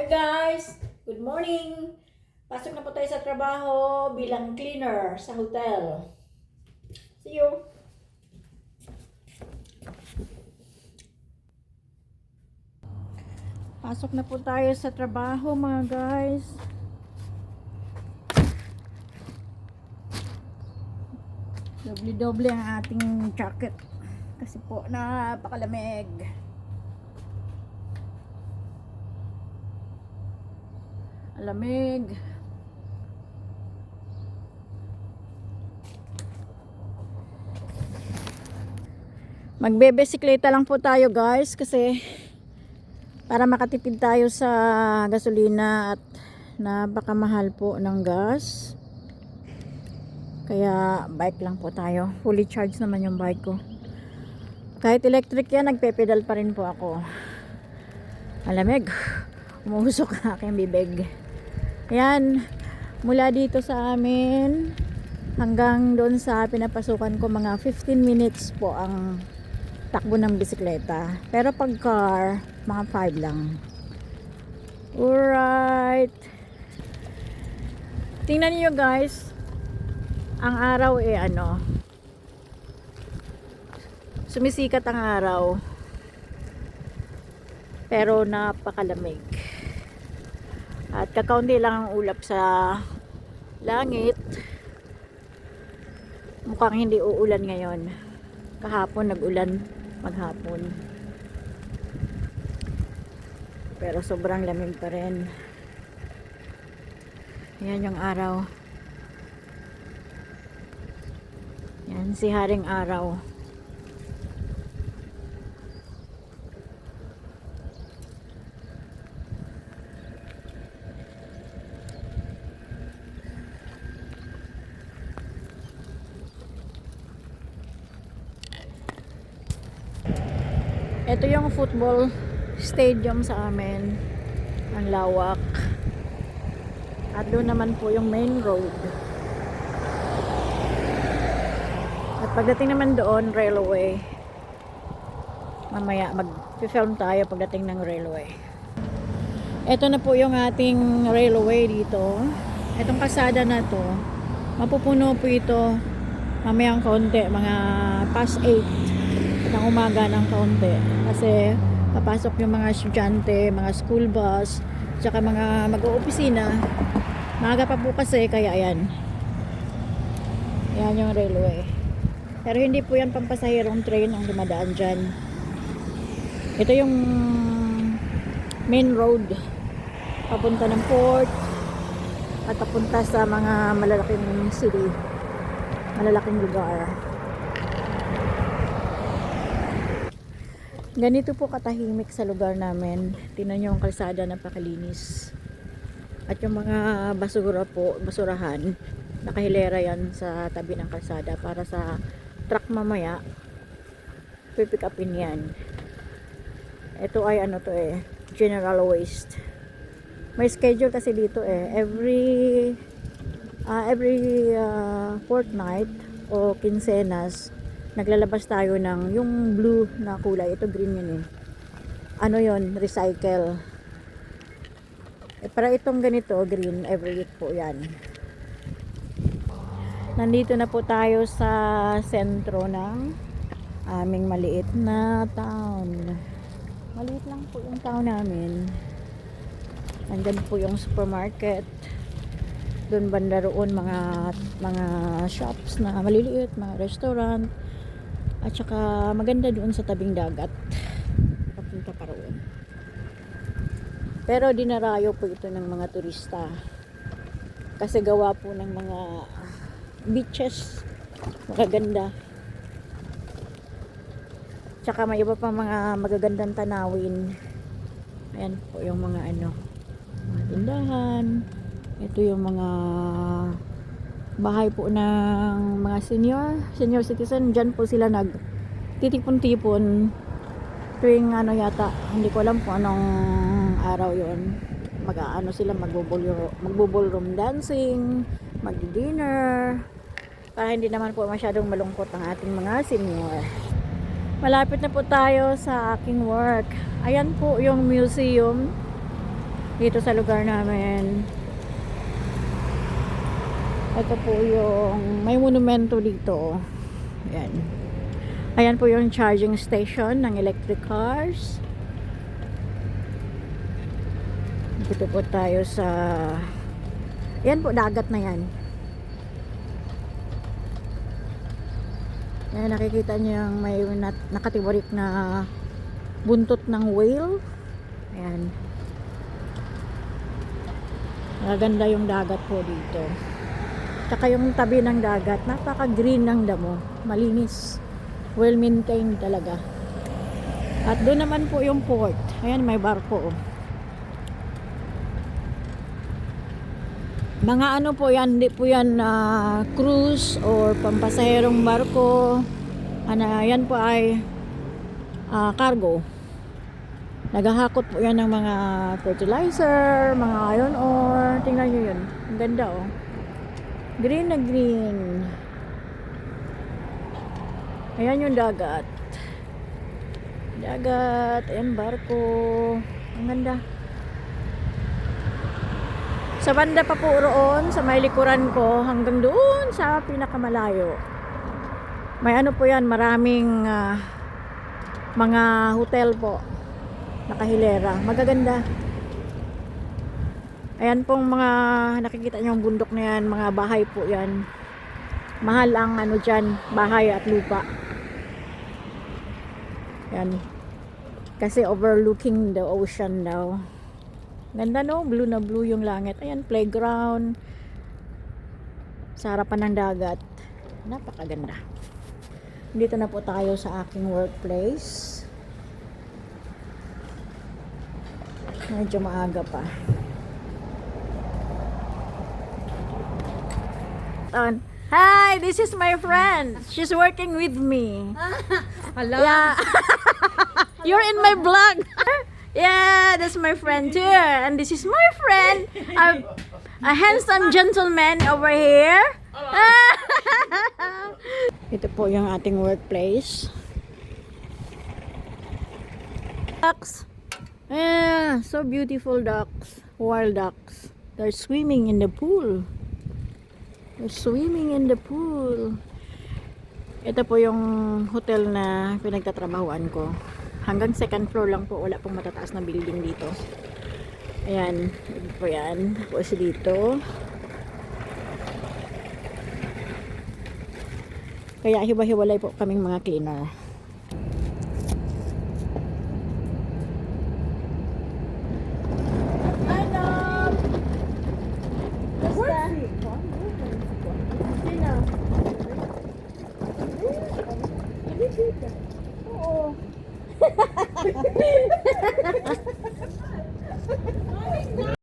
Hi guys! Good morning! Pasok na po tayo sa trabaho bilang cleaner sa hotel. See you! Pasok na po tayo sa trabaho mga guys. Doble-doble ang ating jacket. Kasi po napakalamig. Alamig. Magbe-bisikleta lang po tayo guys kasi para makatipid tayo sa gasolina at napakamahal po ng gas. Kaya bike lang po tayo. Fully charged naman yung bike ko. Kahit electric yan, nagpe-pedal pa rin po ako. Malamig. Umuusok ang aking bibig. Ayan, mula dito sa amin hanggang doon sa pinapasukan ko, mga 15 minutes po ang takbo ng bisikleta. Pero pag car, mga 5 lang. Alright. Tingnan niyo guys, ang araw sumisikat ang araw. Pero napakalamig. At kakaunti lang ang ulap sa langit. Mukhang hindi uulan ngayon. Kahapon nag-ulan maghapon. Pero sobrang lamig pa rin. Yan yung araw. Yan si Haring Araw. Ito yung football stadium sa amin. Ang lawak. At doon naman po yung main road. At pagdating naman doon, railway. Mamaya mag-film tayo pagdating ng railway. Ito na po yung ating railway dito. Itong kalsada na to, mapupuno po ito mamayang kaunti, mga past 8 ng umaga ng kaunti. Kasi papasok yung mga estudyante, mga school bus, tsaka mga mag-oopisina. Maaga pa po kasi, kaya ayan. Ayan yung railway. Pero hindi po yan pampasahirong train ang dumadaan dyan. Ito yung main road. Papunta ng port at papunta sa mga malalaking city. Malalaking lugar. Ganito po katahimik sa lugar namin. Tingnan nyo ang kalsada, napakalinis. At yung mga basura po, basurahan, nakahilera yan sa tabi ng kalsada para sa truck mamaya pipick upin yan. Ito ay general waste. May schedule kasi dito every fortnight o quincenas naglalabas tayo ng yung blue na kulay. Ito green yun yon, recycle. Para itong ganito green, every week po yan. Nandito na po tayo sa sentro ng aming maliit na town. Maliit lang po yung town namin. Nandyan po yung supermarket. Doon banda roon mga shops na maliliit, mga restaurant. At saka maganda doon sa tabing dagat. Papunta pa roon. Pero dinarayo po ito ng mga turista. Kasi gawa po ng mga beaches. Magaganda. Tsaka may iba pa mga magagandang tanawin. Ayan po yung mga mga tindahan. Ito yung mga bahay po ng mga senior citizen. Diyan po sila nagtitipon-tipon tuwing yata, hindi ko alam kung anong araw yon. Sila magbo-ballroom dancing, mag-dinner, para hindi naman po masyadong malungkot ang ating mga senior. Malapit na po tayo sa aking work. Ayan po yung museum dito sa lugar namin. Ito po yung may monumento dito. Ayan. Ayan po yung charging station ng electric cars. Dito po tayo sa... Ayan po, dagat na yan. Ayan, nakikita niyo yung may nakatiwarik na buntot ng whale. Ayan. Maganda yung dagat po dito. Tsaka yung tabi ng dagat, napaka-green ng damo. Malinis. Well maintained talaga. At doon naman po yung port. Ayan, may barko. Mga ano po yan, hindi po yan cruise or pampasaherong barko. Yan po ay cargo. Naghahakot po yan ng mga fertilizer, mga iron ore. Tingnan nyo yun. Ang ganda oh. Green na green. Ayan yung dagat. Dagat. Ayan barko. Ang ganda. Sa banda pa po roon, sa may likuran ko, hanggang doon sa pinakamalayo. May ano po yan, maraming mga hotel po. Nakahilera. Magaganda. Ayan pong mga nakikita nyo yung bundok na yan, mga bahay po yan. Mahal ang ano dyan, bahay at lupa. Yan. Kasi overlooking the ocean daw. Ganda no, blue na blue yung langit. Ayan, playground. Sa harapan ng dagat. Napakaganda. Dito na po tayo sa aking workplace. Medyo maaga pa. Hi, this is my friend. She's working with me. Hello. Yeah. You're in my vlog. Yeah, that's my friend too. And this is my friend, a handsome gentleman over here. Ito po yung ating workplace. Ducks. Yeah, so beautiful ducks. Wild ducks. They're swimming in the pool. They're swimming in the pool. Ito po yung hotel na pinagtatrabahuan ko. Hanggang second floor lang po. Wala pong matataas na building dito. Ayan. Ito po yan. Tapos dito. Kaya hiwa-hiwalay po kaming mga cleaner. Oo.